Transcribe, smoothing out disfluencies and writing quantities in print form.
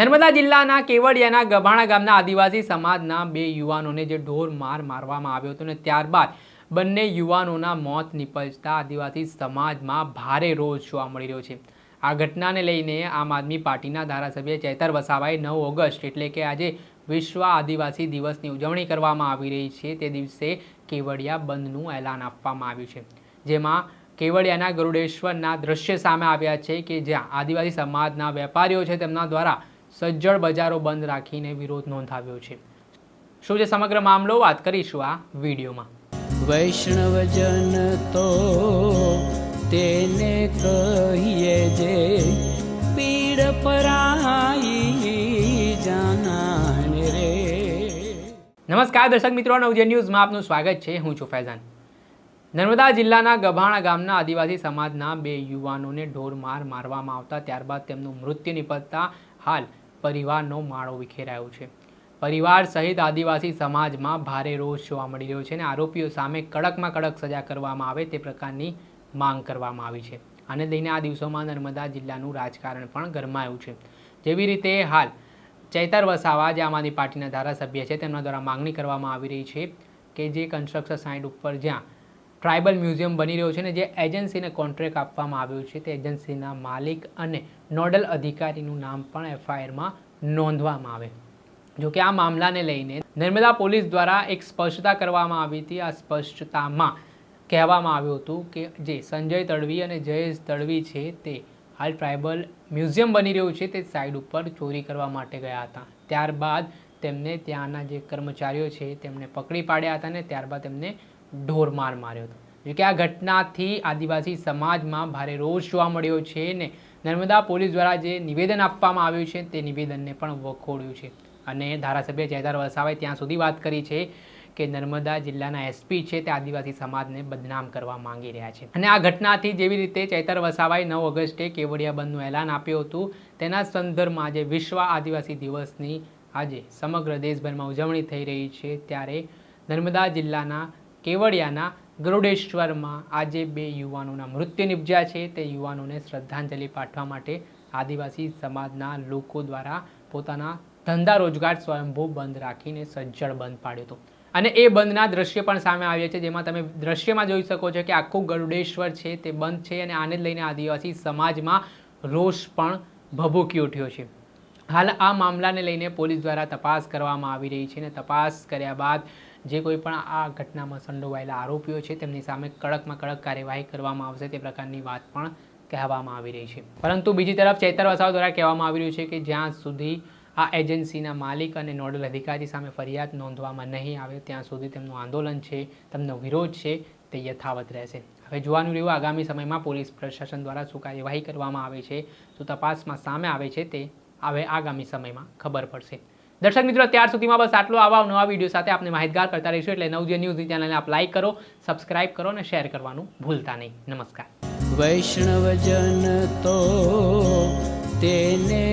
નર્મદા જિલ્લાના કેવડિયાના ગભાણા ગામના આદિવાસી સમાજના બે યુવાનોને જે ઢોર માર મારવામાં આવ્યો હતો ને ત્યારબાદ બંને યુવાનોના મોત નિપજતા આદિવાસી સમાજમાં ભારે રોષ જોવા મળી રહ્યો છે। આ ઘટનાને લઈને આમ આદમી પાર્ટીના ધારાસભ્ય ચૈતર વસાવાએ 9 ઓગસ્ટ એટલે કે આજે વિશ્વ આદિવાસી દિવસની ઉજવણી કરવામાં આવી રહી છે તે દિવસે કેવડિયા બંધનું એલાન આપવામાં આવ્યું છે, જેમાં કેવડિયાના ગરુડેશ્વરના દ્રશ્ય સામે આવ્યા છે કે જ્યાં આદિવાસી સમાજના વેપારીઓ છે તેમના દ્વારા સજ્જડ બજારો બંધ રાખીને વિરોધ નોંધાવ્યો છે। શું છે સમગ્ર મામલો, વાત કરીશું આ વિડીયોમાં। વૈષ્ણવજન તો તેને કહીએ જે પીડ પરાઈ જાનાને રે। નમસ્કાર દર્શક મિત્રો, નવજે ન્યૂઝમાં આપનું સ્વાગત છે। હું છું ફૈઝાન। નર્મદા જિલ્લાના ગભાણા ગામના આદિવાસી સમાજના બે યુવાનોને ઢોર મારવામાં આવતા ત્યારબાદ તેમનું મૃત્યુ નિપજતા હાલ પરિવારનો માળો વિખેરાયો છે। પરિવાર સહિત આદિવાસી સમાજમાં ભારે રોષ જોવા મળી રહ્યો છે અને આરોપીઓ સામે કડકમાં કડક સજા કરવામાં આવે તે પ્રકારની માંગ કરવામાં આવી છે। આને લઈને આ દિવસોમાં નર્મદા જિલ્લાનું રાજકારણ પણ ગરમાયું છે। જેવી રીતે હાલ ચૈતર વસાવા જે આમ આદમી પાર્ટીના ધારાસભ્ય છે તેમના દ્વારા માંગણી કરવામાં આવી રહી છે કે જે કન્સ્ટ્રક્શન સાઇટ ઉપર જ્યાં ટ્રાઇબલ મ્યુઝિયમ બની રહ્યો છે ને જે એજન્સીને કોન્ટ્રાક્ટ આપવામાં આવ્યો છે તે એજન્સીના માલિક અને નોડલ અધિકારીનું નામ પણ એફઆઈઆરમાં નોંધવામાં આવે। જો કે આ મામલાને લઈને નર્મદા પોલીસ દ્વારા એક સ્પષ્ટતા કરવામાં આવી હતી। આ સ્પષ્ટતામાં કહેવામાં આવ્યું હતું કે જે સંજય તડવી અને જયેશ તડવી છે તે હાલ ટ્રાઇબલ મ્યુઝિયમ બની રહ્યું છે તે સાઇડ ઉપર ચોરી કરવા માટે ગયા હતા। ત્યારબાદ તેમને ત્યાંના જે કર્મચારીઓ છે તેમને પકડી પાડ્યા હતા અને ત્યારબાદ તેમને ઢોર માર્યો હતો। જો કે આ ઘટનાથી આદિવાસી સમાજમાં ભારે રોષ જોવા મળ્યો છે ને નર્મદા પોલીસ દ્વારા જે નિવેદન આપવામાં આવ્યું છે તે નિવેદનને પણ વખોડ્યું છે અને ધારાસભ્ય ચૈતર વસાવાએ ત્યાં સુધી વાત કરી છે કે નર્મદા જિલ્લાના એસપી છે તે આદિવાસી સમાજને બદનામ કરવા માંગી રહ્યા છે। અને આ ઘટનાથી જેવી રીતે ચૈતર વસાવાએ 9 ઓગસ્ટે કેવડિયા બંધનું એલાન આપ્યું હતું તેના સંદર્ભમાં આજે વિશ્વ આદિવાસી દિવસની આજે સમગ્ર દેશભરમાં ઉજવણી થઈ રહી છે, ત્યારે નર્મદા જિલ્લાના કેવડિયાના ગરુડેશ્વરમાં આજે બે યુવાનોના મૃત્યુ નિપજ્યા છે। તે યુવાનોને શ્રદ્ધાંજલિ પાઠવા માટે આદિવાસી સમાજના લોકો દ્વારા પોતાના ધંધા રોજગાર સ્વયંભૂ બંધ રાખીને સજ્જડ બંધ પાડ્યો હતો અને એ બંધના દ્રશ્ય પણ સામે આવ્યા છે, જેમાં તમે દ્રશ્યમાં જોઈ શકો છો કે આખું ગરુડેશ્વર છે તે બંધ છે અને આને લઈને આદિવાસી સમાજમાં રોષ પણ ભભૂકી ઉઠ્યો છે। હાલ આ મામલાને લઈને પોલીસ દ્વારા તપાસ કરવામાં આવી રહી છે અને તપાસ કર્યા બાદ જે કોઈ પણ આ ઘટનામાં સંડોવાયેલા આરોપીઓ છે તેમની સામે કડકમાં કડક કાર્યવાહી કરવામાં આવશે તે પ્રકારની વાત પણ કહેવામાં આવી રહી છે। પરંતુ બીજી તરફ ચૈતર વસાવા દ્વારા કહેવામાં આવી રહ્યું છે કે જ્યાં સુધી આ એજન્સીના માલિક અને નોડલ અધિકારી સામે ફરિયાદ નોંધવામાં નહીં આવે ત્યાં સુધી તેમનું આંદોલન છે, તેમનો વિરોધ છે તે યથાવત રહેશે। હવે જોવાનું રહ્યું આગામી સમયમાં પોલીસ પ્રશાસન દ્વારા શું કાર્યવાહી કરવામાં આવે છે, શું તપાસમાં સામે આવે છે તે હવે આગામી સમયમાં ખબર પડશે। દર્શક મિત્રો, ત્યાર સુધીમાં બસ આટલો। આવા નવા વિડીયો સાથે આપણે માહિતગાર કરતા રહીશું, એટલે નવજે ન્યૂઝની ચેનલને આપ લાઈક કરો, સબસ્ક્રાઇબ કરો અને શેર કરવાનું ભૂલતા નહીં। નમસ્કાર। વૈષ્ણવજન તો તેને